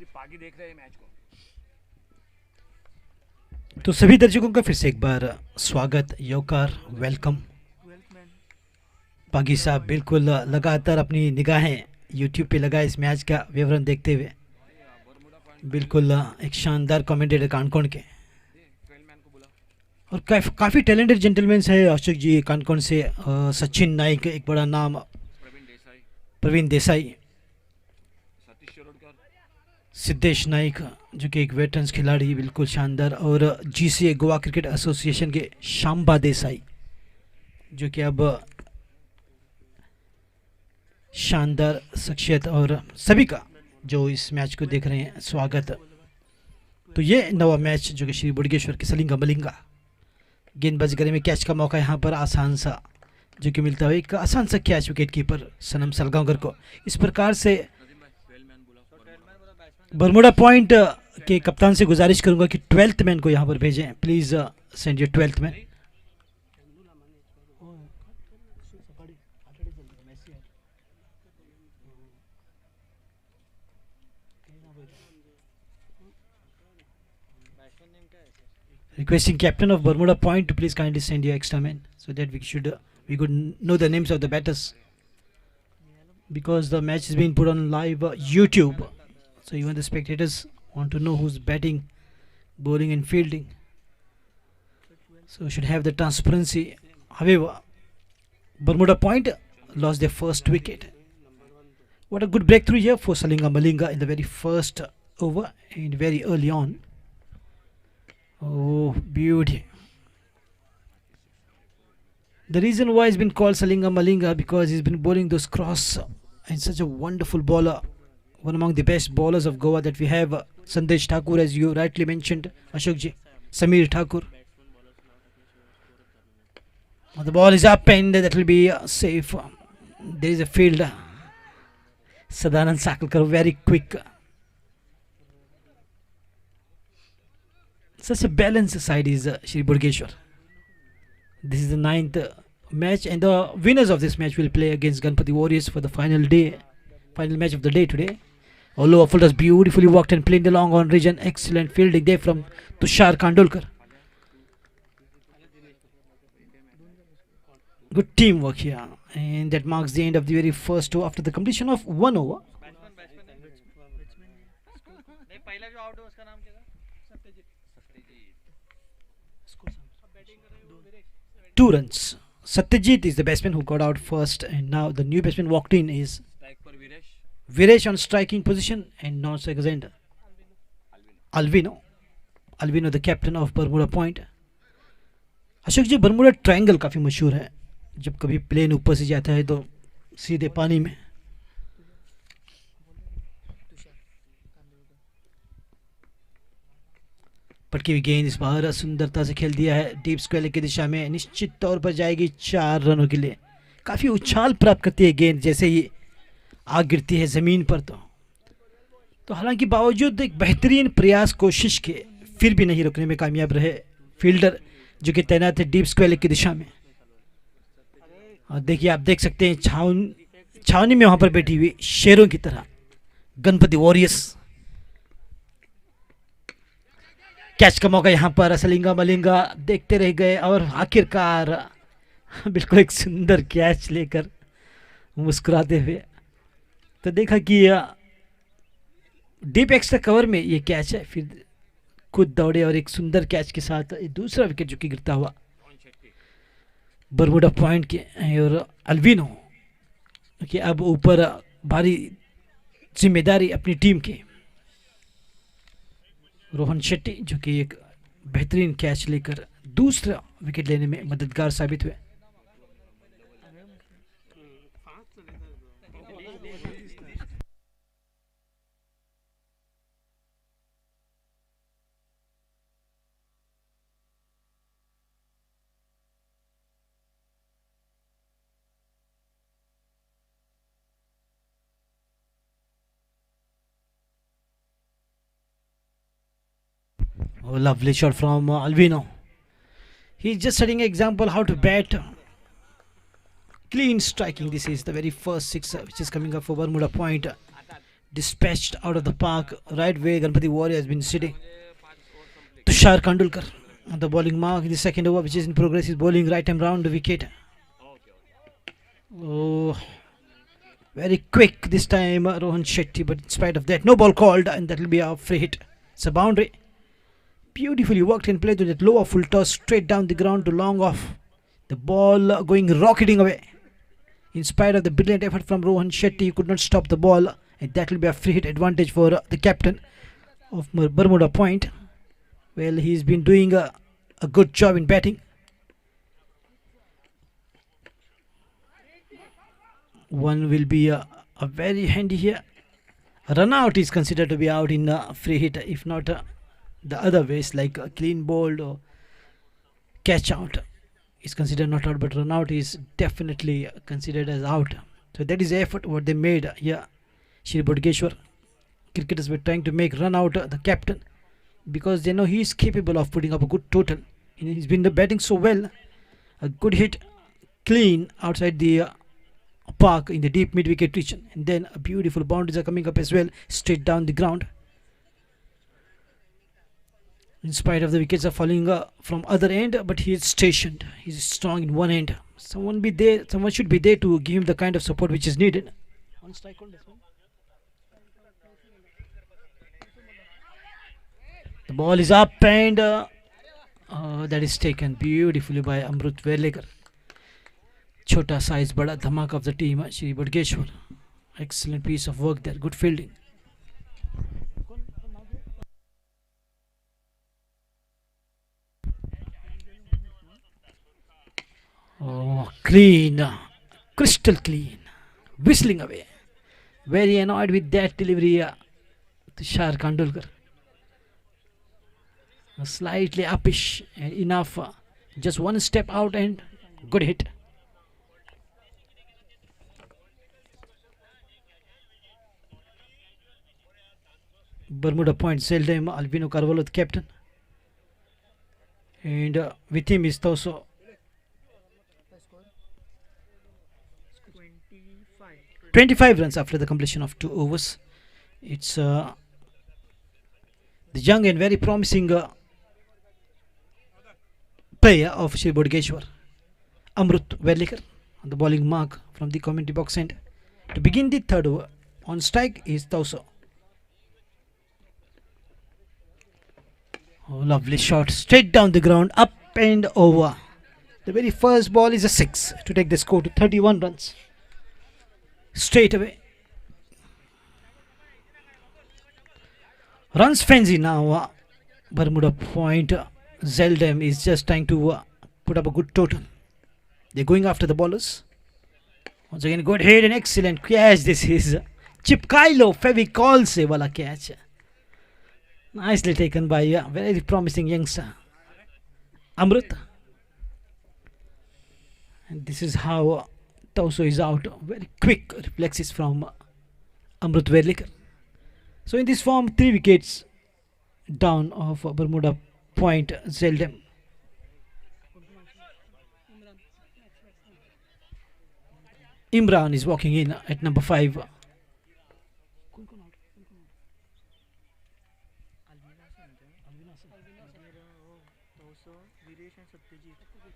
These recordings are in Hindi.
पागी देख रहे हैं मैच को। तो सभी दर्शकों का फिर से एक बार स्वागत, योकार, वेलकम। पागी साहब बिल्कुल लगातार अपनी निगाहें यूट्यूब पे लगाए इस मैच का विवरण देखते हुए। बिल्कुल एक शानदार कमेंटेटर कानकोण के और काफ़ी टैलेंटेड जेंटलमैन है अशोक जी कानकोण से। सचिन नाइक एक बड़ा नाम, प्रवीण देसाई, सिद्धेश नाइक जो कि एक वेटरन्स खिलाड़ी बिल्कुल शानदार, और जीसीए गोवा क्रिकेट एसोसिएशन के शांबा देसाई जो कि अब शानदार शख्सियत, और सभी का जो इस मैच को देख रहे हैं स्वागत। तो ये नवा मैच जो कि श्री बुडगेश्वर के सलिंगा मलिंगा गेंदबाजी करने में कैच का मौका यहाँ पर आसान सा जो कि मिलता है, एक आसान सा कैच विकेट कीपर सनम सलगांवकर को। इस प्रकार से बरमुडा पॉइंट के कप्तान से गुजारिश करूंगा कि 12th मैन को यहाँ पर भेजें, please send your 12th man. Requesting captain of Bermuda Point to please kindly send your extra men so that we could know the names of the batters, because the match is being put on live YouTube, so even the spectators want to know who's batting, bowling and fielding, so should have the transparency. However, Bermuda Point lost their first wicket. What a good breakthrough here for Salinga Malinga in the very first over and very early on. Oh, beauty. The reason why he's been called Salinga Malinga because he's been bowling those cross and such a wonderful bowler. One among the best bowlers of Goa that we have, Sandesh Thakur, as you rightly mentioned, Ashokji, Samir Thakur. The ball is up and that will be safe. There is a field. Sadanand Sakalkar very quick. Such a balanced side is Shri Burgeshwar. This is the 9th match and the winners of this match will play against Ganpati Warriors for the final match of the day today. Although Affle has beautifully walked and played along on region. Excellent fielding there from Tushar Kandolkar. Good teamwork here, and that marks the end of the very first over after the completion of 1 over. 2 runs. Satyajit is the batsman who got out first, and now the new batsman walked in is Viresh on striking position, and non-strikers end Alvino, the captain of Bermuda Point. Ashok ji, Bermuda triangle काफ़ी मशहूर है। जब कभी प्लेन ऊपर से जाता है तो सीधे पानी में पटकी हुई गेंद इस बार सुंदरता से खेल दिया है डीप स्क्वायर की दिशा में, निश्चित तौर पर जाएगी 4 रनों के लिए। काफ़ी उछाल प्राप्त करती है गेंद जैसे ही आग गिरती है ज़मीन पर। तो हालांकि बावजूद एक बेहतरीन प्रयास कोशिश के फिर भी नहीं रुकने में कामयाब रहे फील्डर जो कि तैनात है डीप स्क्वायर की दिशा में। और देखिए, आप देख सकते हैं छावनी में वहां पर बैठी हुई शेरों की तरह गणपति वॉरियर्स। कैच का मौका यहाँ पर सलिंगा मलिंगा देखते रह गए और आखिरकार बिल्कुल एक सुंदर कैच लेकर मुस्कुराते हुए तो देखा कि डीप एक्स्ट्रा कवर में ये कैच है, फिर खुद दौड़े और एक सुंदर कैच के साथ दूसरा विकेट जो कि गिरता हुआ बरमुडा पॉइंट के और अल्विनो कि अब ऊपर भारी जिम्मेदारी अपनी टीम की। रोहन शेट्टी जो कि एक बेहतरीन कैच लेकर दूसरा विकेट लेने में मददगार साबित हुए। Oh, lovely shot from Alvino. He's just setting an example how to bat. Clean striking. This is the very first six which is coming up for Bermuda Point. dispatched out of the park, right where Ganpati Warrior has been sitting. Tushar Kandulkar on the bowling mark in the second over, which is in progress. He's bowling right arm round the wicket. Oh, very quick this time, Rohan Shetty, but in spite of that, no ball called, and that will be a free hit. It's a boundary. Beautifully worked and played to that lower full toss straight down the ground to long off. The ball going rocketing away. In spite of the brilliant effort from Rohan Shetty, he could not stop the ball, and that will be a free hit advantage for the captain of Bermuda Point. Well, he's been doing a good job in batting. One will be a very handy here. Run out is considered to be out in a free hit, if not the other ways like a clean bowled or catch out is considered not out, but run out is definitely considered as out. So that is the effort what they made here. Shri Bodgeshwar cricketers were trying to make run out the captain because they know he is capable of putting up a good total. He's been batting so well. A good hit, clean outside the park in the deep mid wicket region, and then a beautiful boundaries are coming up as well, straight down the ground. In spite of the wickets are falling from other end, but he is stationed. He is strong in one end. Someone should be there to give him the kind of support which is needed. On strike hold as well. The ball is up and that is taken beautifully by Amrut Werlekar. Chota size bada dhamak of the team, Shri Bodgeshwar. Excellent piece of work there, good fielding. Oh, clean, crystal clean, whistling away. Very annoyed with that delivery, Tushar Kandulkar. Slightly uppish and enough, just one step out and good hit. Bermuda Point Seldom Alvino Carvalho the captain, and with him is Tauso. 25 runs after the completion of 2 overs. It's the young and very promising player of Shri Bodgeshwar, Amrut Werlekar, on the bowling mark from the commentary box end. To begin the third over, on strike is Tauso. Oh, lovely shot, straight down the ground, up and over. The very first ball is a 6 to take the score to 31 runs. Straight away. Runs frenzy now. Bermuda Point. Zeldam is just trying to put up a good total. They're going after the bowlers. Once again, good hit and excellent catch. This is Chipkailo Fevicol se wala catch. Nicely taken by a very promising youngster, Amrut. And this is how Tauso is out. Very quick reflexes from Amrut Werlekar. So in this form, 3 wickets down of Bermuda Point Zeldam. Imran is walking in at number 5.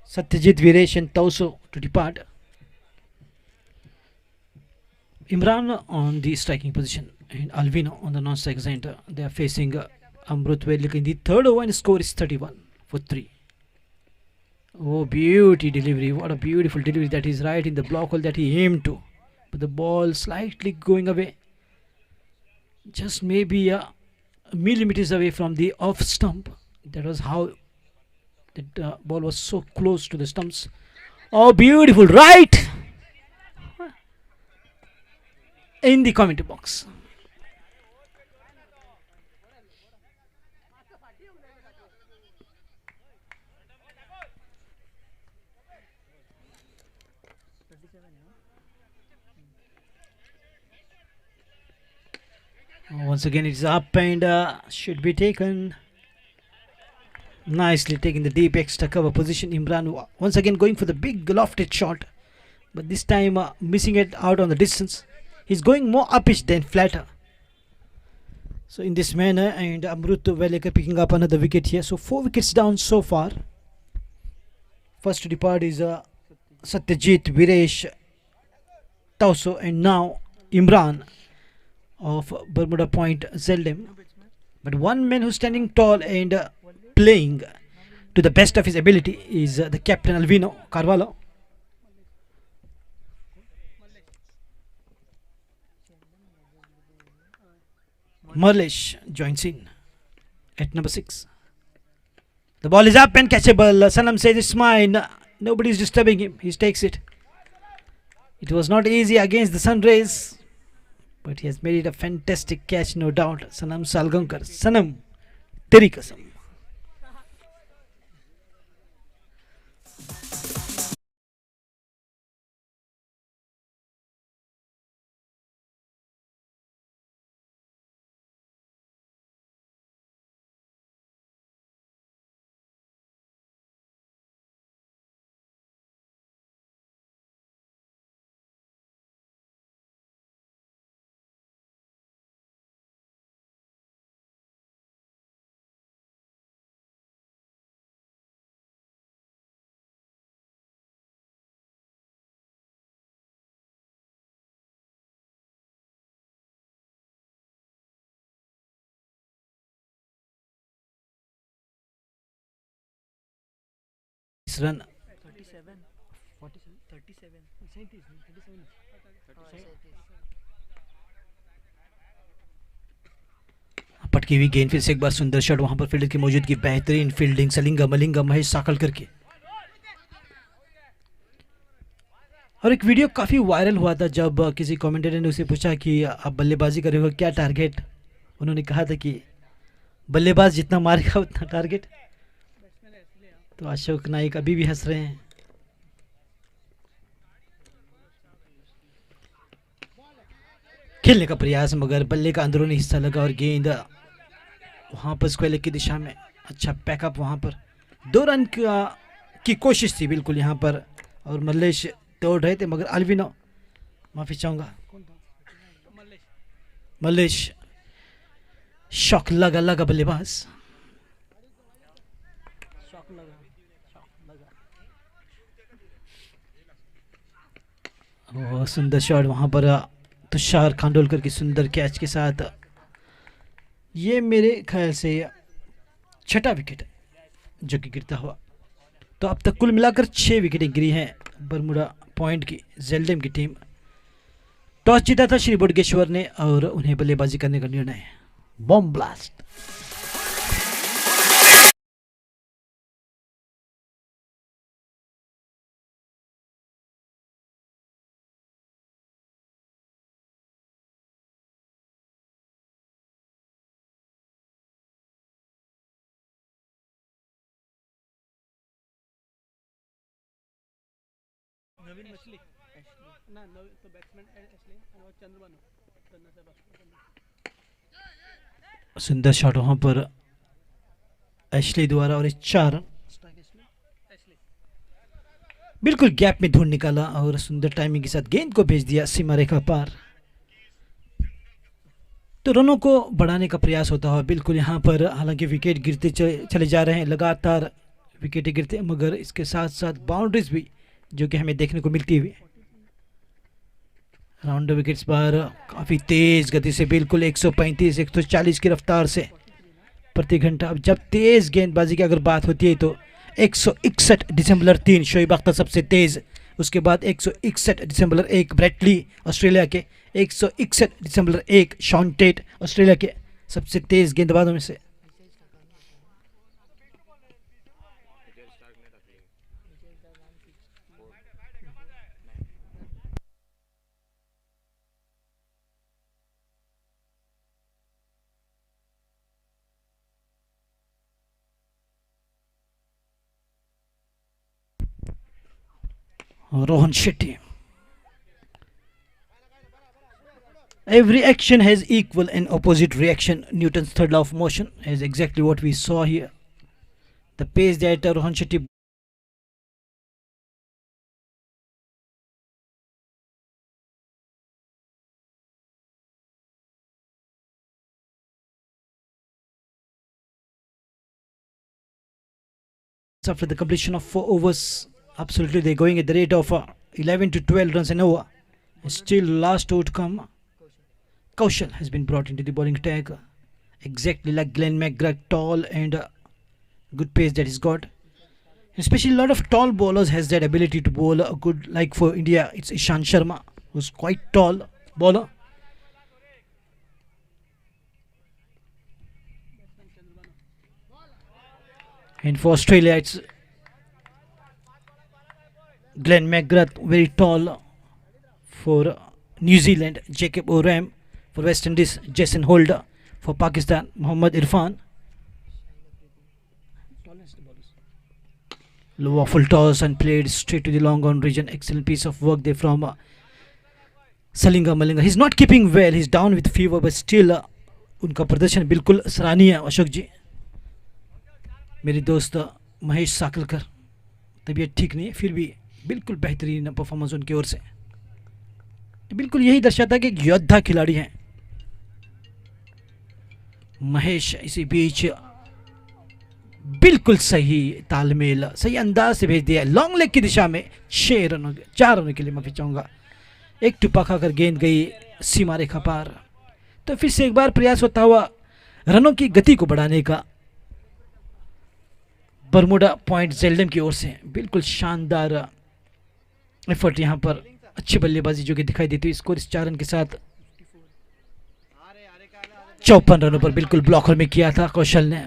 Satyajit, Viresh and Tauso to depart. Imran on the striking position and Alvino on the non-strike center. They are facing Amrut Werlekar in the third over, and the score is 31 for 3. Oh, beauty delivery. What a beautiful delivery. That is right in the block hole that he aimed to. But the ball slightly going away. Just maybe millimeters away from the off stump. That was how that ball was so close to the stumps. Oh, beautiful. Right in the commentary box. Once again, it's up and should be taken. Nicely taking the deep extra cover position. Imran once again going for the big lofted shot, but this time missing it out on the distance. He's going more uppish than flatter. So in this manner, and Amrut Velekar picking up another wicket here. So 4 wickets down so far. First to depart is Satyajit, Viresh, Tauso, and now Imran of Bermuda Point, Zeldem. But one man who's standing tall and playing to the best of his ability is the captain Alvino Carvalho. Marlesh joins in at number 6. The ball is up and catchable. Sanam says it's mine. Nobody is disturbing him. He takes it. It was not easy against the sun rays, but he has made it a fantastic catch, no doubt. Sanam Salgankar. Sanam, teri kasam. This run. 37. पटकी हुई गेंद, फिर से एक बार सुंदर शॉट, वहां पर फील्डर की मौजूदगी, बेहतरीन फील्डिंग सलिंगा मलिंगा महेश साकल करके। और एक वीडियो काफ़ी वायरल हुआ था जब किसी कमेंटेटर ने उसे पूछा कि आप बल्लेबाजी कर रहे हो, क्या टारगेट। उन्होंने कहा था कि बल्लेबाज जितना मारेगा उतना टारगेट। तो अशोक नाइक अभी भी हंस रहे हैं। खेलने का प्रयास, मगर बल्ले का अंदरूनी हिस्सा लगा और गेंद वहां पर स्क्वायर लेग की दिशा में। अच्छा पैकअप वहां पर, 2 रन की कोशिश थी बिल्कुल यहाँ पर, और मल्लेश तोड़ रहे थे, मगर अल्विनो, माफी चाहूंगा, मल्लेश शॉक लगा बल्लेबाज। वो सुंदर शॉट वहां पर तुषार खांडोलकर की सुंदर कैच के साथ। ये मेरे ख्याल से 6ठा विकेट जो कि गिरता हुआ। तो अब तक कुल मिलाकर 6 विकेटें गिरी हैं बरमुडा पॉइंट की जेल्डेम की टीम। टॉस जीता था श्री बोडगेश्वर ने और उन्हें बल्लेबाजी करने का निर्णय। Bomb blast. सुंदर शॉट वहां पर एशली द्वारा और 4 रन बिल्कुल गैप में ढूंढ निकाला और सुंदर टाइमिंग के साथ गेंद को भेज दिया सीमा रेखा पार। तो रनों को बढ़ाने का प्रयास होता है बिल्कुल यहाँ पर। हालांकि विकेट गिरते चले जा रहे हैं, लगातार विकेटें गिरते हैं, मगर इसके साथ साथ बाउंड्रीज भी जो कि हमें देखने को मिलती हुई। राउंड विकेट्स पर काफ़ी तेज़ गति से, बिल्कुल 135-140 की रफ्तार से प्रति घंटा। अब जब तेज़ गेंदबाजी की अगर बात होती है तो 161.3 शोएब अख्तर सबसे तेज़, उसके बाद 161.1 ब्रेटली ऑस्ट्रेलिया के, 161.1 शॉन टेट ऑस्ट्रेलिया के सबसे तेज़ गेंदबाजों में से। Rohan Shetty. Every action has equal and opposite reaction. Newton's third law of motion is exactly what we saw here. The pace that Rohan Shetty after the completion of 4 overs. Absolutely, they're going at the rate of 11 to 12 runs an over. Still, last outcome. Kaushal has been brought into the bowling tag. Exactly like Glenn McGrath, tall and good pace that he's got. Especially a lot of tall bowlers has that ability to bowl a good, like for India, it's Ishan Sharma, who's quite tall bowler. And for Australia, it's Glenn McGrath, very tall. For New Zealand, Jacob Oram. For West Indies, Jason Holder. For Pakistan, Mohammad Irfan. Waffle toss and played straight to the long on region. Excellent piece of work there from Salinga Malinga. He's not keeping well. He's down with fever, but still उनका प्रदर्शन बिल्कुल सराहनीय है अशोक जी. मेरे दोस्त महेश साकलकर तबीयत ठीक नहीं है, फिर भी बिल्कुल बेहतरीन परफॉर्मेंस उनकी ओर से. बिल्कुल यही दर्शाता है कि एक योद्धा खिलाड़ी हैं महेश. इसी बीच बिल्कुल सही तालमेल, सही अंदाज से भेज दिया लॉन्ग लेग की दिशा में. 6 रनों 4 रनों के लिए माफी चाहूँगा. एक टुप्पा खाकर गेंद गई सीमा रेखा पार. तो फिर से एक बार प्रयास होता हुआ रनों की गति को बढ़ाने का बरमुडा पॉइंट जेल्डम की ओर से. बिल्कुल शानदार एफर्ट यहाँ पर, अच्छी बल्लेबाजी जो कि दिखाई देती है. स्कोर इस 4 रन के साथ 54 रनों पर बिल्कुल ब्लॉकर में किया था कौशल ने,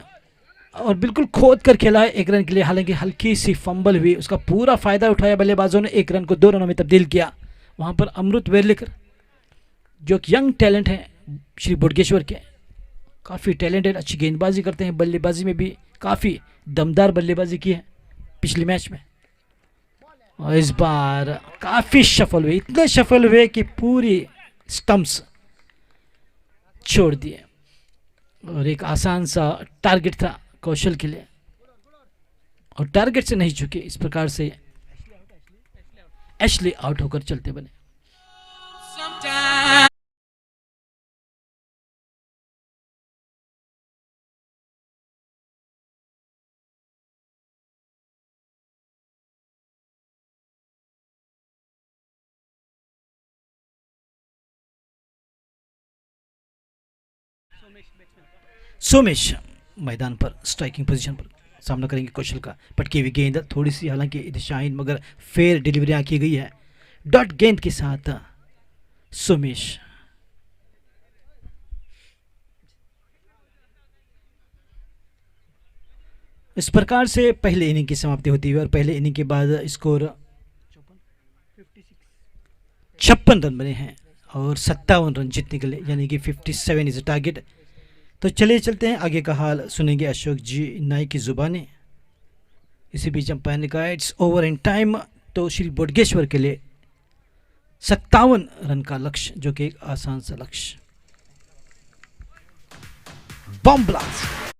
और बिल्कुल खोद कर खेला है 1 रन के लिए. हालांकि हल्की सी फंबल हुई, उसका पूरा फायदा उठाया बल्लेबाजों ने. 1 रन को 2 रनों में तब्दील किया. वहां पर अमृत वेरलेकर जो एक यंग टैलेंट है श्री बोडगेश्वर के, काफ़ी टैलेंटेड, अच्छी गेंदबाजी करते हैं. बल्लेबाजी में भी काफ़ी दमदार बल्लेबाजी की है पिछले मैच में. और इस बार काफ़ी सफल हुए, इतने सफल हुए कि पूरी स्टंप्स छोड़ दिए. और एक आसान सा टारगेट था कौशल के लिए, और टारगेट से नहीं चुके. इस प्रकार से एशली आउट होकर चलते बने. सोमेश मैदान पर स्ट्राइकिंग पोजीशन पर सामना करेंगे कौशल का. पटकी हुई गेंद थोड़ी सी हालांकि दिशाहीन, मगर फेयर डिलीवरी की गई है. डॉट गेंद के साथ सोमेश. इस प्रकार से पहले इनिंग की समाप्ति होती है, और पहले इनिंग के बाद स्कोर 56 रन बने हैं और 57 रन जीतने के लिए, यानी कि 57 इज अ टारगेट. तो चलिए चलते हैं, आगे का हाल सुनेंगे अशोक जी नाई की जुबानी. इसी बीच अंपायर ने कहा इट्स ओवर इन टाइम. तो श्री बोडगेश्वर के लिए 57 रन का लक्ष्य, जो कि एक आसान सा लक्ष्य. Bomb blast.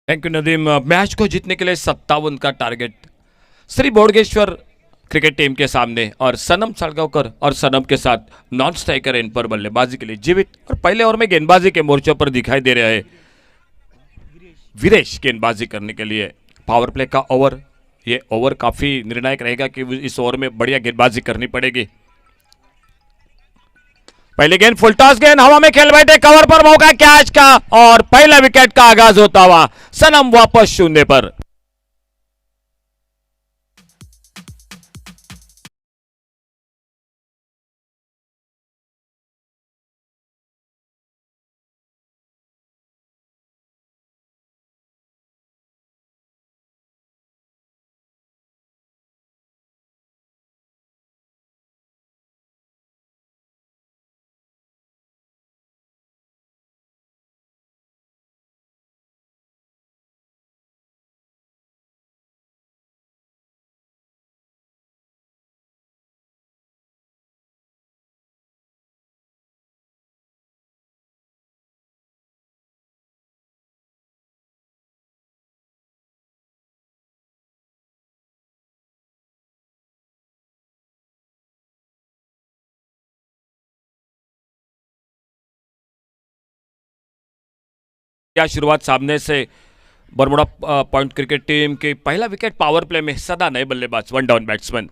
Thank you Nadeem. Match को जीतने के लिए 57 का target Shri Bodgeshwar cricket team के सामने, और सनम सालगांवकर और सनम के साथ नॉन स्ट्राइकर इन पर बल्लेबाजी के लिए जीवित और पहले ओवर में गेंदबाजी के मोर्चों पर दिखाई दे रहे हैं वीरेश गेंदबाजी करने के लिए। पावर प्ले का ओवर, ये ओवर काफी निर्णायक रहेगा कि इस ओवर में बढ़िया गेंदबाजी करनी पड़ेगी। पहली गेंद फुल टॉस, गेंद हवा में खेल बैठे, कवर पर मौका कैच का, और पहला विकेट का आगाज होता हुआ सनम वापस शून्य पर। क्या शुरुआत सामने से बरमुडा पॉइंट क्रिकेट टीम की। पहला विकेट पावर प्ले में सदा नए बल्लेबाज, one down batsman.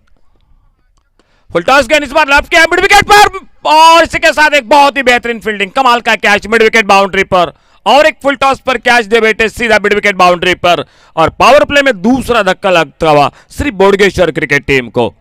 Full toss गेंद इस बार लेफ्ट किया मिड विकेट पर, और इसी के साथ एक बहुत ही बेहतरीन फील्डिंग, कमाल का कैच मिड विकेट बाउंड्री पर, और एक फुल टॉस पर कैच दे बैठे सीधा मिड विकेट बाउंड्री पर, और पावर प्ले में दूसरा धक्का लगता हुआ श्री बोडगेश्वर क्रिकेट टीम को।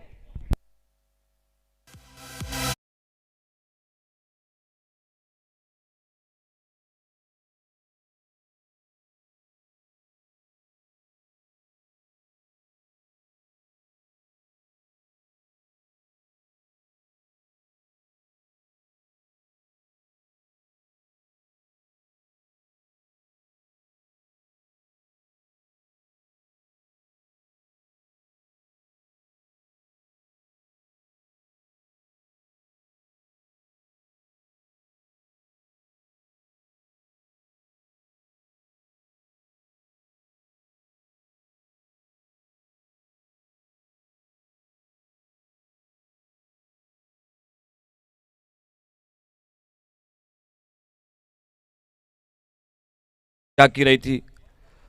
क्या की रही थी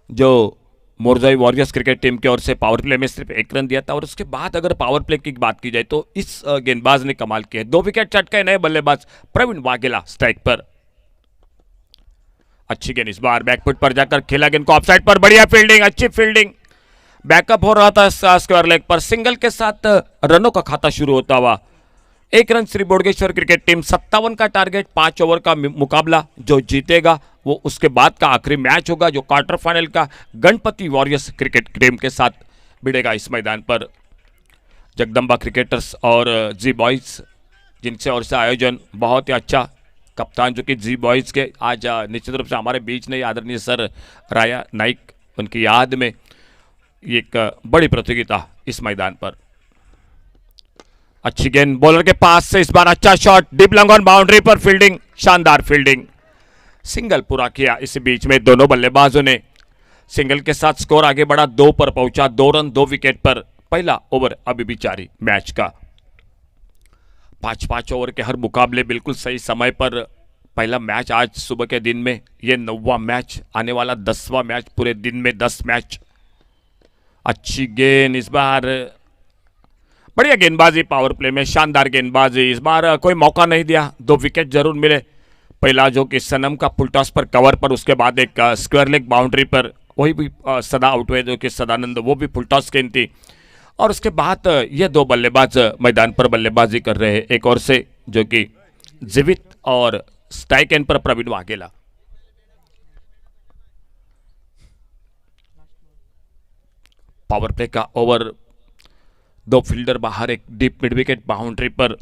जो मोरजाई वॉरियर्स क्रिकेट टीम की ओर से पावर प्ले में सिर्फ एक रन दिया था, और उसके बाद अगर पावर प्ले की बात की जाए तो इस गेंदबाज ने कमाल किया। 2 विकेट चटके नए बल्लेबाज प्रवीण वाघेला स्ट्राइक पर। अच्छी गेंद इस बार बैकफुट पर जाकर खेला, गेंद को ऑफसाइड पर, बढ़िया फील्डिंग, अच्छी फील्डिंग, बैकअप हो रहा था स्क्वायर लेग पर, सिंगल के साथ रनों का खाता शुरू होता हुआ 1 run Shri Bodgeshwar cricket team. 57 का टारगेट, 5 ओवर का मुकाबला, जो जीतेगा वो उसके बाद का आखिरी मैच होगा जो क्वार्टर फाइनल का गणपति वॉरियर्स क्रिकेट टीम के साथ भिड़ेगा इस मैदान पर। जगदम्बा क्रिकेटर्स और जी बॉयज जिनसे और से आयोजन बहुत ही अच्छा, कप्तान जो कि जी बॉयज के आज निश्चित रूप से हमारे बीच नहीं, आदरणीय सर राया नाइक, उनकी याद में एक बड़ी प्रतियोगिता इस मैदान पर। अच्छी गेंद बॉलर के पास से इस बार, अच्छा shot, deep long on boundary पर फील्डिंग, शानदार फील्डिंग, सिंगल पूरा किया। इस बीच में दोनों बल्लेबाजों ने सिंगल के साथ स्कोर आगे बढ़ा, 2 पर पहुंचा, 2 रन 2 विकेट पर। पहला ओवर अभी भी जारी मैच का। 5-5 ओवर के हर मुकाबले बिल्कुल सही समय पर। पहला मैच आज सुबह के दिन में, यह 9वां मैच, आने वाला 10वां मैच, पूरे दिन में 10 मैच। अच्छी गेंद इस बार, बढ़िया गेंदबाजी पावर प्ले में, शानदार गेंदबाजी। इस बार कोई मौका नहीं दिया, 2 विकेट जरूर मिले। पहला जो कि सनम का फुल टॉस पर कवर पर, उसके बाद एक स्क्वायर लेग बाउंड्री पर, वही भी सदा आउट हुए जो कि सदानंद, वो भी फुल टॉस गेंद थी। और उसके बाद ये 2 बल्लेबाज मैदान पर बल्लेबाजी कर रहे हैं, एक और से जो कि जीवित और स्ट्राइक एंड पर प्रवीण वाघेला। पावर प्ले का ओवर, 2 फील्डर बाहर, एक डीप मिड विकेट बाउंड्री पर,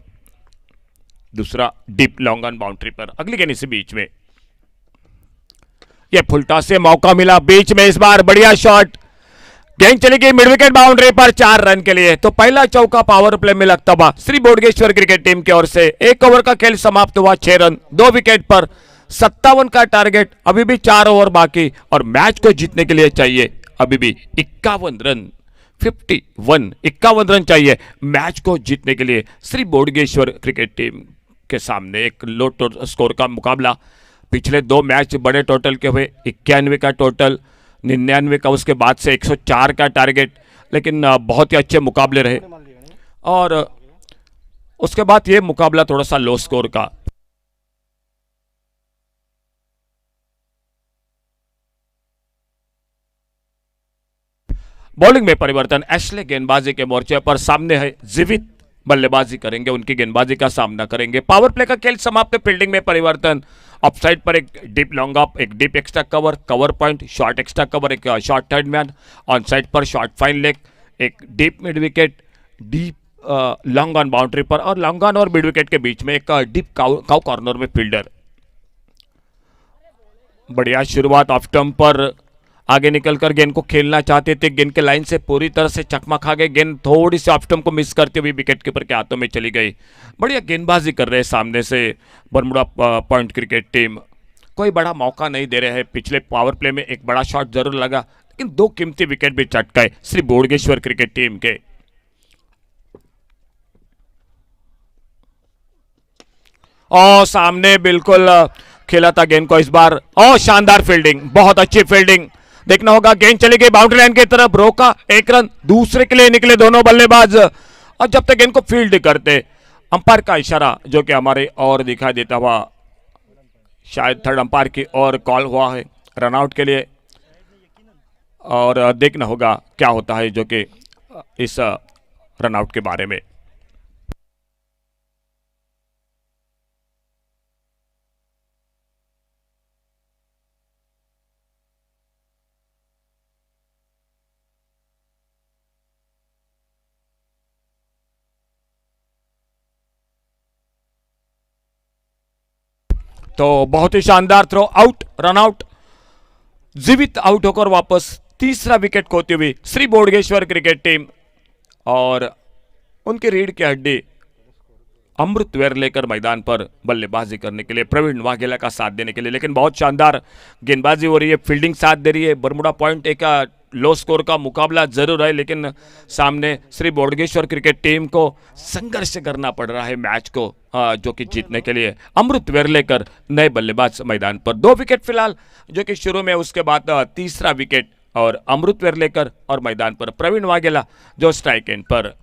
दूसरा डीप लॉन्ग ऑन बाउंड्री पर। अगली गेंद इसी बीच में, यह फुल टॉस से मौका मिला बीच में, इस बार बढ़िया शॉट, गेंद चली गई मिड विकेट बाउंड्री पर, 4 रन के लिए। तो पहला चौका पावर प्ले में लगता हुआ श्री बोडगेश्वर क्रिकेट टीम की ओर से। 1 ओवर का खेल समाप्त हुआ, 6 रन 2 विकेट पर। 57 का टारगेट, अभी भी 4 ओवर बाकी और मैच को जीतने के लिए चाहिए अभी भी 51 रन। 51 रन चाहिए मैच को जीतने के लिए। श्री बोडगेश्वर क्रिकेट टीम के सामने एक लो स्कोर का मुकाबला। पिछले 2 मैच बड़े टोटल के हुए, 91 का टोटल, 99 का, उसके बाद से 104 का टारगेट, लेकिन बहुत ही अच्छे मुकाबले रहे। और उसके बाद ये मुकाबला थोड़ा सा लो स्कोर का। बॉलिंग में परिवर्तन, एशले गेंदबाजी के मोर्चे पर सामने है, जीवित बल्लेबाजी करेंगे, उनकी गेंदबाजी का सामना करेंगे। पावर प्ले का खेल समाप्त। फील्डिंग में परिवर्तन, ऑफ साइड पर एक डीप लॉन्ग ऑफ, एक deep extra cover, cover point, short extra cover, एक short third man, on side पर शॉर्ट फाइन लेग, एक deep mid wicket, deep long on boundary पर, और लॉन्ग ऑन और मिड विकेट के बीच में एक डीप काउ कॉर्नर में फील्डर। बढ़िया शुरुआत, ऑफ स्टंप पर आगे निकलकर गेंद को खेलना चाहते थे, गेंद के लाइन से पूरी तरह से चकमा खा गए, गेंद थोड़ी सी ऑफ स्टंप को मिस करते हुए विकेट कीपर के हाथों में चली गई। बढ़िया गेंदबाजी कर रहे हैं सामने से बरमुडा पॉइंट क्रिकेट टीम, कोई बड़ा मौका नहीं दे रहे हैं। पिछले पावर प्ले में एक बड़ा शॉट जरूर लगा, लेकिन 2 कीमती विकेट भी चटकाए श्री बोडगेश्वर क्रिकेट टीम के। और सामने बिल्कुल खेला था गेंद को इस बार, और शानदार फील्डिंग, बहुत अच्छी फील्डिंग। देखना होगा, गेंद चली गई बाउंड्री लाइन की तरफ, रोका, 1 रन, दूसरे के लिए निकले दोनों बल्लेबाज। और जब तक गेंद को फील्ड करते, अंपायर का इशारा जो कि हमारे और दिखाई देता हुआ, शायद थर्ड अंपायर की ओर कॉल हुआ है रनआउट के लिए। और देखना होगा क्या होता है जो कि इस रनआउट के बारे में। तो बहुत ही शानदार थ्रो, आउट, रन आउट, जीवित आउट होकर वापस तीसरा विकेट खोती हुई श्री बोडगेश्वर क्रिकेट टीम। और उनकी रीढ़ की हड्डी अमृत वेर लेकर मैदान पर बल्लेबाजी करने के लिए, प्रवीण वाघेला का साथ देने के लिए। लेकिन बहुत शानदार गेंदबाजी हो रही है, फील्डिंग साथ दे रही है। बरमुडा पॉइंट एक लो स्कोर का मुकाबला जरूर है, लेकिन सामने श्री बोडगेश्वर क्रिकेट टीम को संघर्ष करना पड़ रहा है मैच को जो कि जीतने के लिए। अमृत वेर लेकर नए बल्लेबाज मैदान पर, 2 विकेट फिलहाल जो कि शुरू में, उसके बाद तीसरा विकेट, और अमृत वेर लेकर और मैदान पर प्रवीण वाघेला जो स्ट्राइक एंड पर।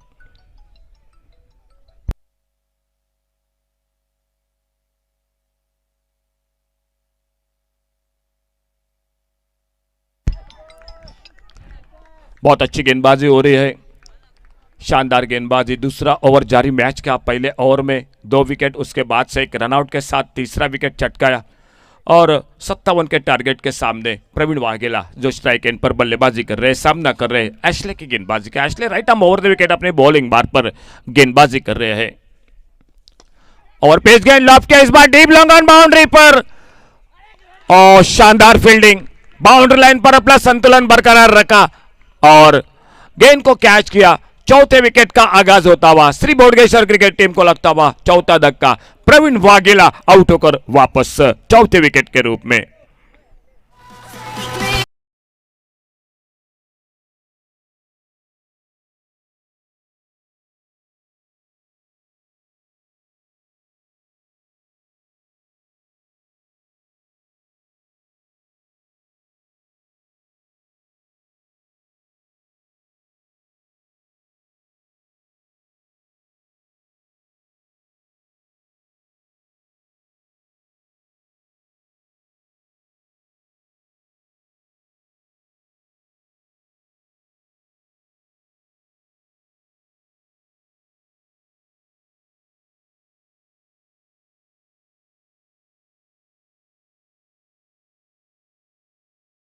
बहुत अच्छी गेंदबाजी हो रही है, शानदार गेंदबाजी। दूसरा ओवर जारी मैच का, पहले ओवर में 2 विकेट, उसके बाद से एक रनआउट के साथ तीसरा विकेट चटकाया। और 57 के टारगेट के सामने प्रवीण वाघेला जो स्ट्राइक एंड पर बल्लेबाजी कर रहे हैं, सामना कर रहे हैं एशले की गेंदबाजी का। Ashley right arm over the wicket अपने बॉलिंग बार पर गेंदबाजी कर रहे हैं। और पेस गेंद लॉफ्ट किया इस बार डीप लॉन्ग ऑन बाउंड्री पर, और शानदार फील्डिंग, बाउंड्री लाइन पर अपना संतुलन बरकरार रखा और गेंद को कैच किया। चौथे विकेट का आगाज होता हुआ श्री बोडगेश्वर क्रिकेट टीम को लगता हुआ चौथा धक्का, प्रवीण वाघेला आउट होकर वापस चौथे विकेट के रूप में।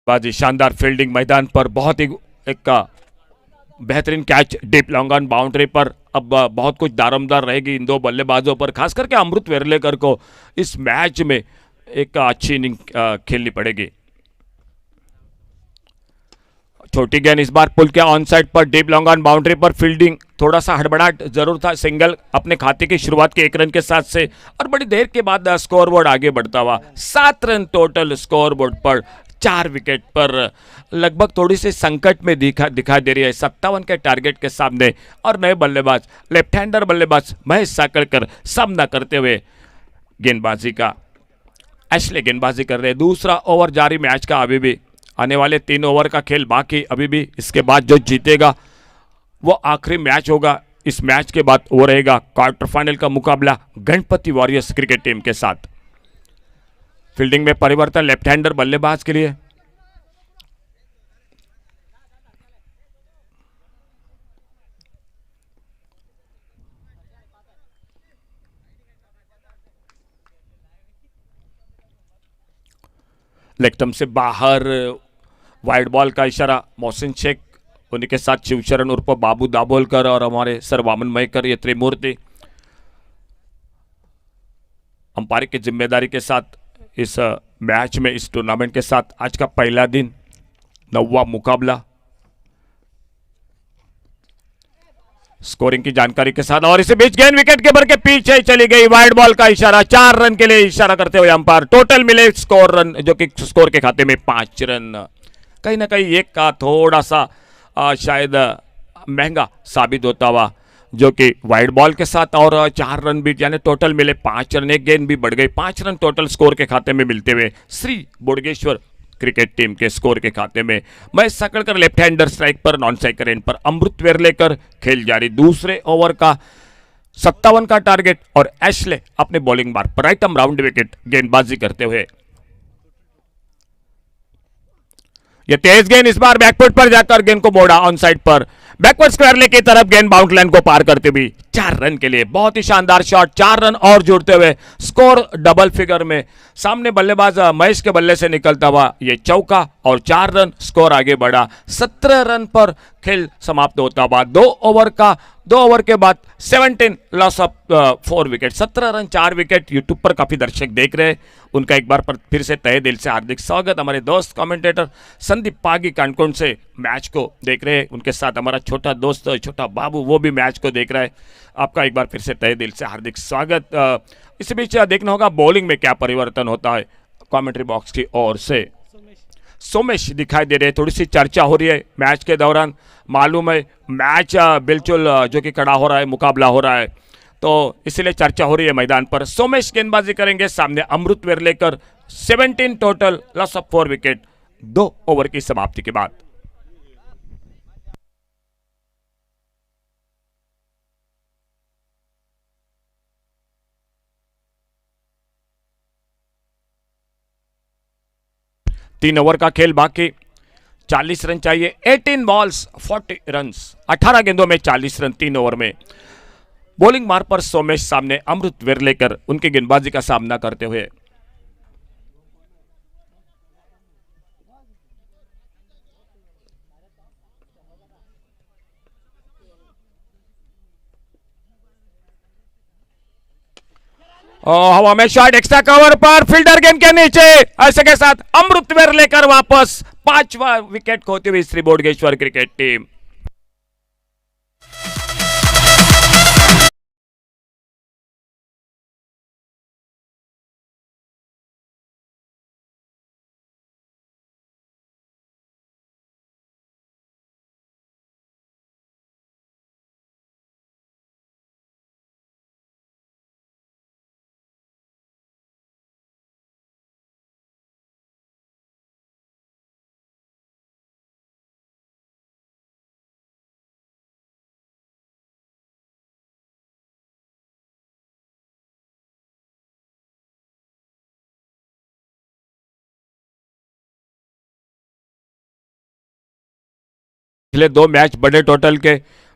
बाजी, शानदार फील्डिंग मैदान पर, बहुत ही एक बेहतरीन catch deep long on boundary पर। अब बहुत कुछ दारोमदार रहेगी इन 2 बल्लेबाजों पर, खास करके अमृत वेरलेकर को इस मैच में एक अच्छी इनिंग खेलनी पड़ेगी। छोटी गेंद इस बार पुल के ऑन साइड पर डीप लॉन्ग ऑन बाउंड्री पर फील्डिंग, थोड़ा सा हड़बड़ाहट जरूर था। सिंगल अपने खाते की शुरुआत के 1 रन के साथ से और बड़ी देर के बाद स्कोर बोर्ड आगे बढ़ता हुआ 7 रन टोटल स्कोर बोर्ड पर 4 विकेट पर लगभग थोड़ी सी संकट में दिखाई दे रही है 57 के टारगेट के सामने। और नए बल्लेबाज लेफ्ट हैंडर बल्लेबाज महेश साकलकर सामना करते हुए गेंदबाजी का एशले गेंदबाजी कर रहे हैं। दूसरा ओवर जारी मैच का, अभी भी आने वाले 3 ओवर का खेल बाकी अभी भी। इसके बाद जो जीतेगा वो आखिरी मैच होगा। इस मैच के बाद वो रहेगा क्वार्टर फाइनल का मुकाबला गणपति वॉरियर्स क्रिकेट टीम के साथ। फील्डिंग में परिवर्तन लेफ्ट हैंडर बल्लेबाज के लिए। लेग स्टंप से बाहर वाइड बॉल का इशारा। मोहसिन शेख, उन्हीं के साथ शिवचरण उर्फ बाबू दाभोलकर और हमारे सर वामन मयकर, ये त्रिमूर्ति अंपायर की जिम्मेदारी के साथ इस मैच में, इस टूर्नामेंट के साथ आज का पहला दिन, 9वां मुकाबला। स्कोरिंग की जानकारी के साथ और इसी बीच गेंद विकेट कीपर के पीछे चली गई। वाइड बॉल का इशारा, 4 रन के लिए इशारा करते हुए अंपायर। टोटल मिले स्कोर रन, जो कि स्कोर के खाते में 5 रन। कहीं ना कहीं एक का थोड़ा सा शायद महंगा साबित होता हुआ, जो कि वाइड बॉल के साथ और 4 रन भी, यानी टोटल मिले 5 रन। एक गेंद भी बढ़ गई, 5 रन टोटल स्कोर के खाते में मिलते हुए श्री बोडगेश्वर क्रिकेट टीम के स्कोर के खाते में। महेश साकलकर लेफ्ट हैंडर स्ट्राइक पर, नॉन स्ट्राइकर एंड पर अमृत वेरलेकर खेल जारी। दूसरे ओवर का 57 का टारगेट और एशले अपने बॉलिंग मार्क पर राइट आर्म राउंड विकेट गेंदबाजी करते हुए। यह तेज गेंद इस बार बैकफुट पर जाकर गेंद को मोड़ा ऑन साइड पर, बैकवर्ड स्क्वायर लेग की तरफ गेंद बाउंड लाइन को पार करते हुए 4 रन के लिए। बहुत ही शानदार शॉट, 4 रन और जोड़ते हुए स्कोर डबल फिगर में। सामने बल्लेबाज महेश के बल्ले से निकलता हुआ ये चौका और 4 रन, स्कोर आगे बढ़ा। 17 रन पर खेल समाप्त होता हुआ 2 ओवर के बाद 17 loss of 4 wicket. 17 run 4 wicket. YouTube पर काफी दर्शक देख रहे हैं, उनका एक बार पर फिर से तहे दिल से हार्दिक स्वागत। हमारे दोस्त कमेंटेटर संदीप पागी कानकोन से मैच को देख रहे हैं, उनके साथ हमारा छोटा दोस्त छोटा बाबू, वो भी मैच को देख रहा है। आपका एक बार फिर से तहे दिल से हार्दिक स्वागत। इसी बीच देखना होगा बॉलिंग में क्या परिवर्तन होता है कमेंट्री बॉक्स की ओर से। सोमेश दिखाई दे रहे हैं, थोड़ी सी चर्चा हो रही है मैच के दौरान। मालूम है मैच बिल्कुल जो कि कड़ा हो रहा है, मुकाबला हो रहा है, तो इसलिए चर्चा हो रही है मैदान पर। सोमेश गेंदबाजी करेंगे, सामने अमृत वेरलेकर। 17 total, loss of 4 wicket 2 over की समाप्ति के बाद। तीन ओवर का खेल बाकी, 40 रन चाहिए। 18 बॉल्स 40 रन, 18 गेंदों में 40 रन 3 ओवर में। बॉलिंग मार पर सोमेश, सामने अमृत वेरलेकर उनकी गेंदबाजी का सामना करते हुए। हवा में शॉट, एक्स्ट्रा कवर पर फील्डर गेंद के नीचे, ऐसे के साथ अमृत वेरलेकर वापस। 5वां विकेट खोती हुई श्री बोडगेश्वर क्रिकेट टीम। पिछले 2 मैच बड़े टोटल के,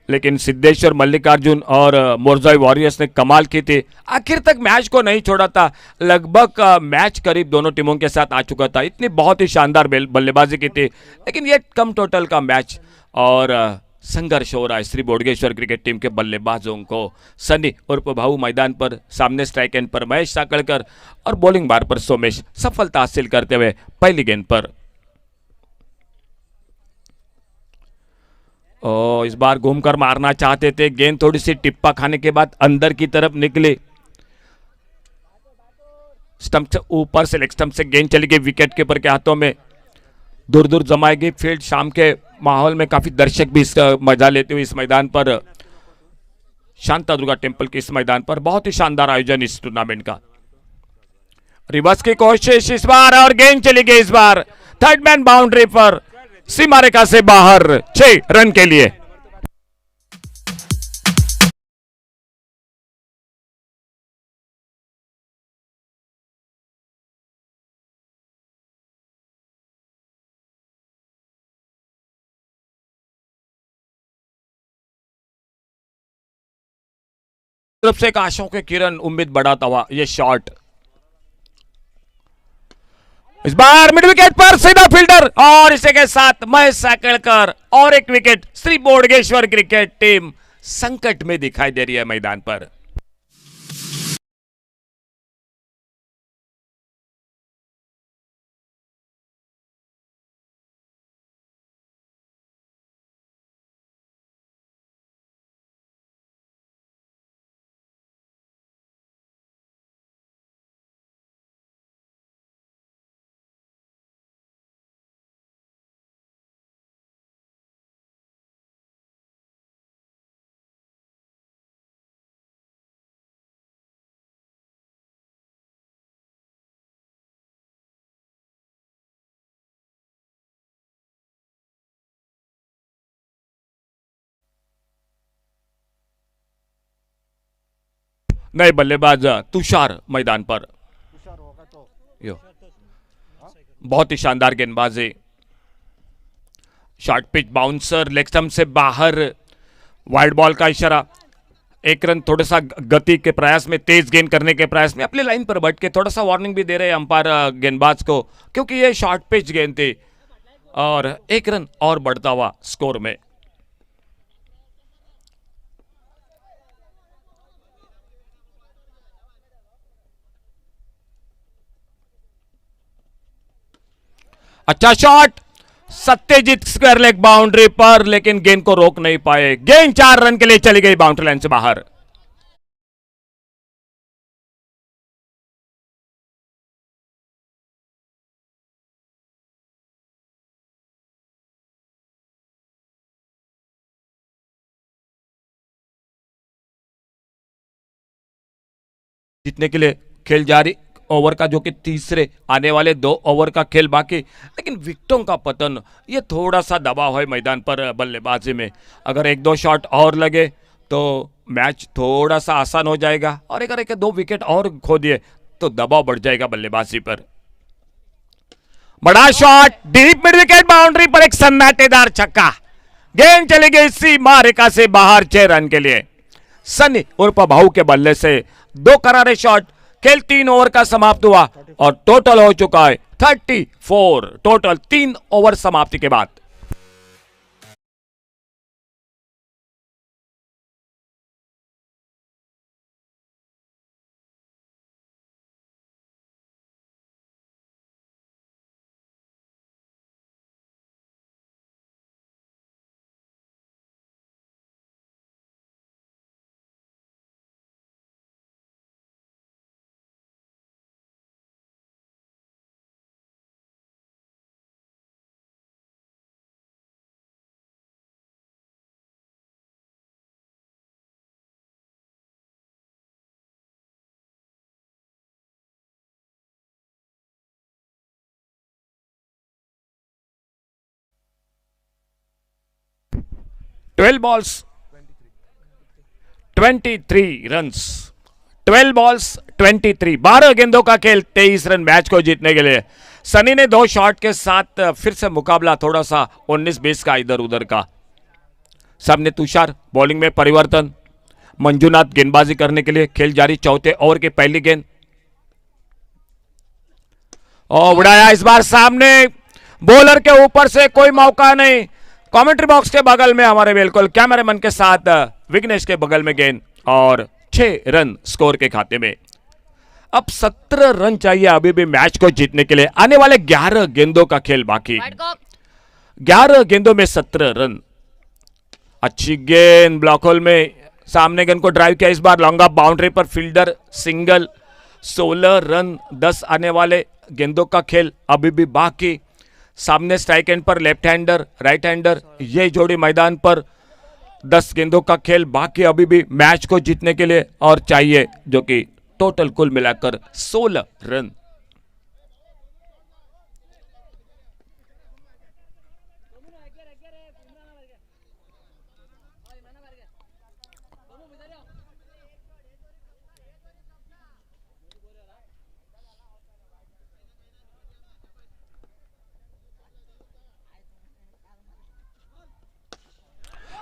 लेकिन सिद्धेश्वर मल्लिकार्जुन और मोरजाई वॉरियर्स ने कमाल की थी। आखिर तक मैच को नहीं छोड़ा था, लगभग मैच करीब दोनों टीमों के साथ आ चुका था। इतनी बहुत ही शानदार बल्लेबाजी की थी, लेकिन ये कम टोटल का मैच और संघर्ष हो रहा है श्री बोडगेश्वर क्रिकेट टीम के बल्लेबाजों को। सनी उर्फ भाऊ मैदान पर, सामने स्ट्राइक एंड पर महेश साकलकर और बॉलिंग बार पर सोमेश सफलता हासिल करते हुए पहली गेंद पर। और इस बार घूमकर मारना चाहते थे, गेंद थोड़ी सी टिप्पा खाने के बाद अंदर की तरफ निकले, स्टंप से ऊपर से लेग स्टंप से गेंद चली गई विकेट कीपर के हाथों में, दूर दूर जमाई गई फील्ड। शाम के माहौल में काफी दर्शक भी इसका मजा लेते हुए इस मैदान पर, शांता दुर्गा टेम्पल के इस मैदान पर बहुत ही शानदार आयोजन इस टूर्नामेंट का। रिवर्स की कोशिश इस बार और गेंद चली गई इस बार थर्ड मैन बाउंड्री पर, सीमा रेखा से बाहर 6 रन के लिए। तरफ से एक आशाओं के किरण, उम्मीद बढ़ाता हुआ ये शॉट, इस बार मिड विकेट पर सीधा फील्डर, और इसी के साथ महेश साकलकर और एक wicket. Shri Bodgeshwar cricket team संकट में दिखाई दे रही है मैदान पर। नए बल्लेबाज तुषार मैदान पर, यो बहुत ही शानदार गेंदबाजी, short pitch bouncer, leg stump से बाहर, वाइड बॉल का इशारा। एक रन थोड़ा सा गति के प्रयास में, तेज गेंद करने के प्रयास में अपनी लाइन पर बैठ के थोड़ा सा वार्निंग भी दे रहे हैं अंपायर गेंदबाज को, क्योंकि ये शॉर्ट पिच गेंद थी। और 1 रन और बढ़ता हुआ स्कोर में। अच्छा shot, Satyajit square leg boundary पर, लेकिन गेंद को रोक नहीं पाए। गेंद 4 रन के लिए चली गई बाउंड्री लाइन से बाहर। जीतने के लिए खेल जारी, ओवर का जो कि तीसरे आने वाले 2 ओवर का खेल बाकी, लेकिन विकेटों का पतन, ये थोड़ा सा दबाव है मैदान पर बल्लेबाजी में। अगर 1-2 शॉट और लगे तो मैच थोड़ा सा आसान हो जाएगा, और अगर 1-2 विकेट और खो दिए तो दबाव बढ़ जाएगा बल्लेबाजी पर। बड़ा shot, deep mid wicket boundary पर एक सन्नाटेदार छक्का, गेंद चली गई सीमा रेखा से बाहर 6 रन के लिए। सनी उर्फ भाऊ के बल्ले से 2 करारे शॉट, खेल 3 ओवर का समाप्त हुआ और टोटल हो चुका है 34 टोटल 3 ओवर समाप्ति के बाद। ट्वेल्व बॉल्स 23 रन्स, 12 बॉल्स 23, 12 गेंदों का खेल, 23 रन मैच को जीतने के लिए। सनी ने 2 शॉट के साथ फिर से मुकाबला थोड़ा सा 19-20 का इधर उधर का। सामने तुषार, बॉलिंग में परिवर्तन, मंजूनाथ गेंदबाजी करने के लिए, खेल जारी। चौथे ओवर की पहली गेंद और उड़ाया इस बार सामने, बॉलर के ऊपर से कोई मौका नहीं। कमेंट्री बॉक्स के बगल में हमारे बिल्कुल कैमरामैन के साथ विघ्नेश के बगल में गेंद, और 6 रन स्कोर के खाते में। अब 17 रन चाहिए अभी भी मैच को जीतने के लिए। आने वाले 11 गेंदों का खेल बाकी, 11 गेंदों में 17 रन। अच्छी गेंद ब्लॉक होल में, सामने गेंद को ड्राइव किया, इस बार लॉन्ग ऑफ बाउंड्री पर फील्डर सिंगल। 16 रन 10 आने वाले गेंदों का खेल अभी भी बाकी। सामने स्ट्राइक एंड पर लेफ्ट हैंडर राइट हैंडर, ये जोड़ी मैदान पर। 10 गेंदों का खेल बाकी अभी भी मैच को जीतने के लिए, और चाहिए जो कि टोटल कुल मिलाकर 16 रन।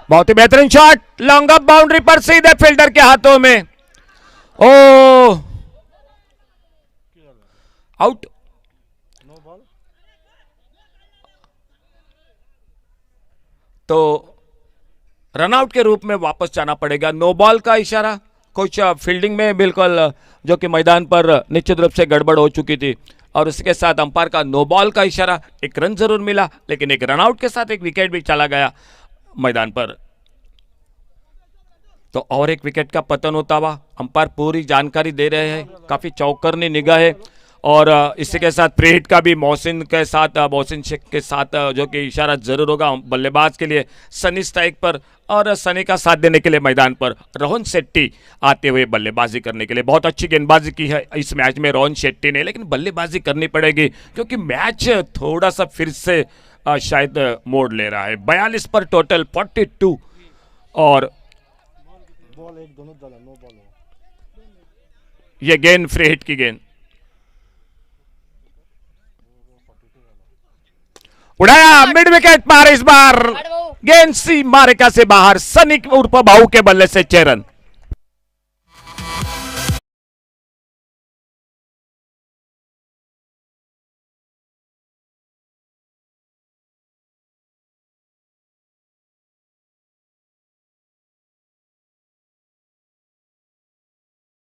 बहुत ही बेहतरीन शॉट, लॉन्ग ऑफ बाउंड्री पर सीधे फील्डर के हाथों में। ओ आउट। तो रनआउट के रूप में वापस जाना पड़ेगा। नो बॉल का इशारा, कुछ फील्डिंग में बिल्कुल जो कि मैदान पर निश्चित रूप से गड़बड़ हो चुकी थी, और उसके साथ अंपायर का नो बॉल का इशारा। एक रन जरूर मिला, लेकिन एक रनआउट के साथ एक विकेट भी चला गया मैदान पर। तो और एक विकेट का पतन होता हुआ अंपायर पूरी जानकारी दे रहे हैं, काफी चौकन्नी निगाह है। और इसी के साथ प्री हिट का भी मोहसिन शेख के साथ जो कि इशारा जरूर होगा बल्लेबाज के लिए। सनी स्ट्राइक पर, और सनी का साथ देने के लिए मैदान पर रोहन शेट्टी आते हुए बल्लेबाजी करने के लिए। बहुत अच्छी गेंदबाजी की है इस मैच में रोहन शेट्टी ने, लेकिन बल्लेबाजी करनी पड़ेगी क्योंकि मैच थोड़ा सा फिर से शायद मोड़ ले रहा है। 42 पर टोटल 42, और ये गेंद फ्री हिट की गेंद उड़ाया, मिड विकेट पार। इस बार गेंद सी मारिका से बाहर, सनी उर्फ भाऊ के बल्ले से 6 रन।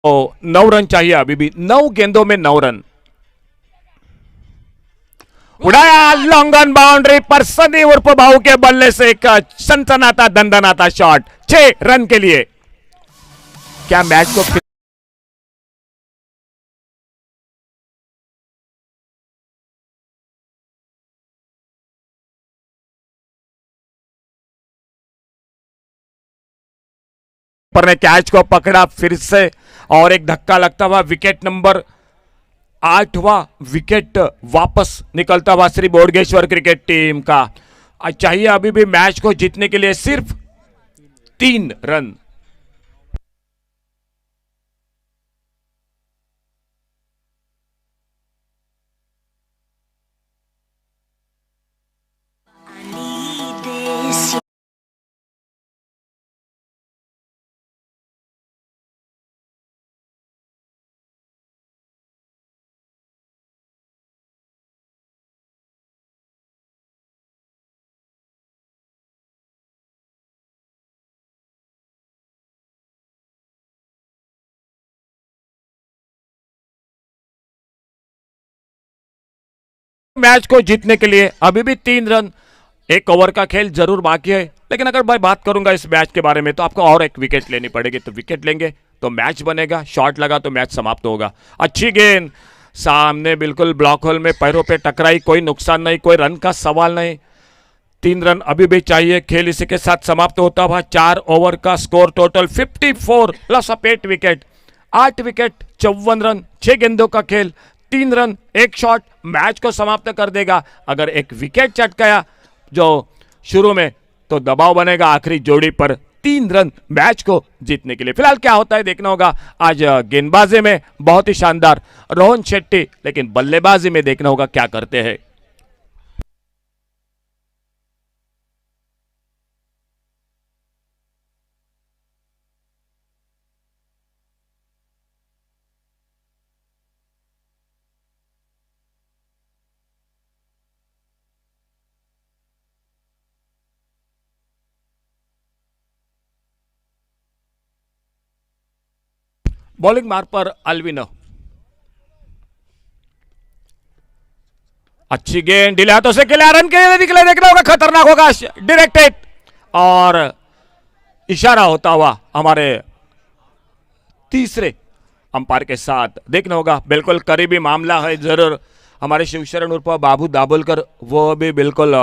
तो 9 रन चाहिए अभी भी, 9 गेंदों में 9 रन। उड़ाया, लॉन्ग ऑन बाउंड्री पर सनी उर्फ भाऊ के बल्ले से एक सनसनाता दंदनाता शॉट, 6 रन के लिए। क्या मैच को पर ने कैच को पकड़ा फिर से, और एक धक्का लगता हुआ विकेट नंबर 8वां विकेट वापस निकलता हुआ श्री बोडगेश्वर क्रिकेट टीम का। चाहिए अभी भी मैच को जीतने के लिए सिर्फ 3 रन। मैच को जीतने के लिए अभी भी 3 रन, 1 ओवर का खेल जरूर बाकी है। लेकिन अगर मैं बात करूंगा इस मैच के बारे में, तो आपको और एक विकेट लेनी पड़ेगी। तो विकेट लेंगे तो मैच बनेगा, शॉट लगा तो मैच समाप्त होगा। अच्छी गेंद सामने बिल्कुल ब्लॉक होल में पैरों पे टकराई, कोई नुकसान नहीं, कोई रन का सवाल नहीं। 3 रन अभी भी चाहिए। खेल इसी के साथ समाप्त होता हुआ। 4 ओवर का score total 54, loss of 8 wicket, 8 wicket 54 run, 6 गेंदों का खेल, 3 रन 1 शॉट मैच को समाप्त कर देगा। अगर एक विकेट चट गया जो शुरू में, तो दबाव बनेगा आखिरी जोड़ी पर 3 रन मैच को जीतने के लिए। फिलहाल क्या होता है देखना होगा। आज गेंदबाजी में बहुत ही शानदार रोहन शेट्टी, लेकिन बल्लेबाजी में देखना होगा क्या करते हैं। बॉलिंग मार्ग पर अल्विनो, अच्छी गेंद डिले हाथों से खेला, रन के लिए निकले, देखना होगा खतरनाक होगा, डायरेक्ट हिट, और इशारा होता हुआ हमारे तीसरे अंपायर के साथ देखना होगा। बिल्कुल करीबी मामला है जरूर। हमारे शिवशरण उर्फ बाबू दाभोलकर वो भी बिल्कुल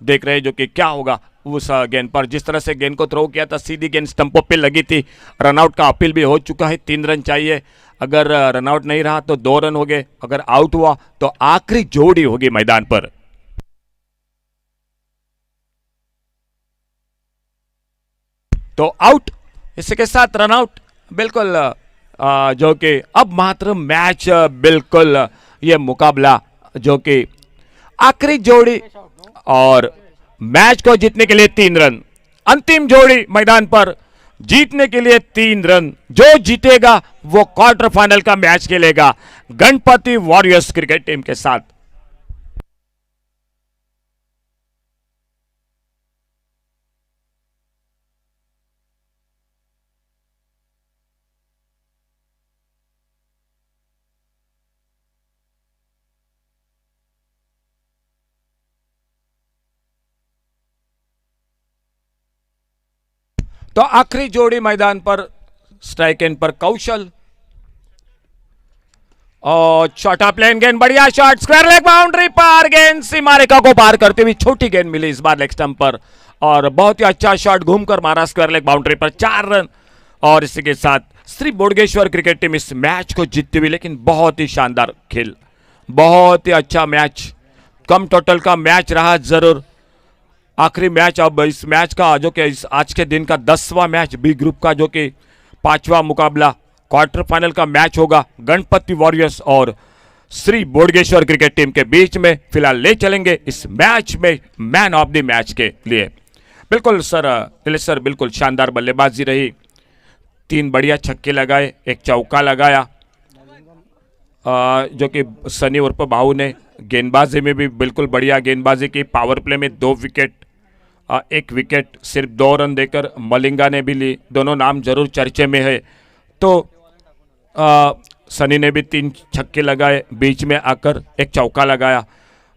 देख रहे हैं जो कि क्या होगा उस गेंद पर। जिस तरह से गेंद को थ्रो किया था सीधी गेंद स्टंपों पे लगी थी। रनआउट का अपील भी हो चुका है, 3 रन चाहिए। अगर रनआउट नहीं रहा तो 2 रन हो गए, अगर आउट हुआ तो आखिरी जोड़ी होगी मैदान पर। तो आउट, इसके साथ रनआउट। बिल्कुल जो कि अब मात्र मैच बिल्कुल ये मुकाबला जो कि आखिरी जोड़ी और मैच को जीतने के लिए 3 रन, अंतिम जोड़ी मैदान पर जीतने के लिए 3 रन। जो जीतेगा वो क्वार्टर फाइनल का मैच खेलेगा गणपति वॉरियर्स क्रिकेट टीम के साथ। तो आखिरी जोड़ी मैदान पर स्ट्राइक एंड पर कौशल और छोटा प्लेन गेंद, बढ़िया शॉट, स्क्वायर लेग बाउंड्री पर गेंद सीमा रेखा को पार करते हुए छोटी गेंद मिली इस बार लेग स्टंप पर और बहुत ही अच्छा शॉट घूमकर मारा स्क्वायर लेग बाउंड्री पर, 4 रन। और इसी के साथ श्री बोडगेश्वर क्रिकेट टीम इस मैच को जीतती हुई। लेकिन बहुत ही शानदार खेल, बहुत ही अच्छा मैच, कम टोटल का मैच रहा जरूर। आखिरी मैच अब इस मैच का जो कि आज के दिन का 10वां मैच बी ग्रुप का जो कि 5वां मुकाबला क्वार्टर फाइनल का मैच होगा गणपति वॉरियर्स और श्री बोडगेश्वर क्रिकेट टीम के बीच में। फिलहाल ले चलेंगे इस मैच में मैन ऑफ द मैच के लिए। बिल्कुल सर नीलेश सर, बिल्कुल शानदार बल्लेबाजी रही, 3 बढ़िया छक्के लगाए, 1 चौका लगाया जो कि सनी उर्फ बाहू ने। गेंदबाजी में भी बिल्कुल बढ़िया गेंदबाजी की, पावर प्ले में 2 विकेट, 1 विकेट सिर्फ 2 रन देकर मलिंगा ने भी ली। दोनों नाम जरूर चर्चे में है। तो सनी ने भी 3 छक्के लगाए, बीच में आकर 1 चौका लगाया,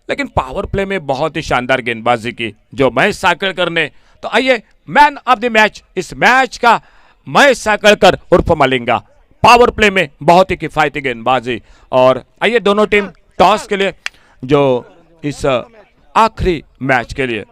लेकिन पावर प्ले में बहुत ही शानदार गेंदबाजी की जो महेश साकलकर ने। तो आइए मैन ऑफ द मैच इस मैच का महेश साकलकर उर्फ मलिंगा, पावर प्ले में बहुत ही किफायती गेंदबाजी। और आइए दोनों टीम टॉस के लिए जो इस आखिरी मैच के लिए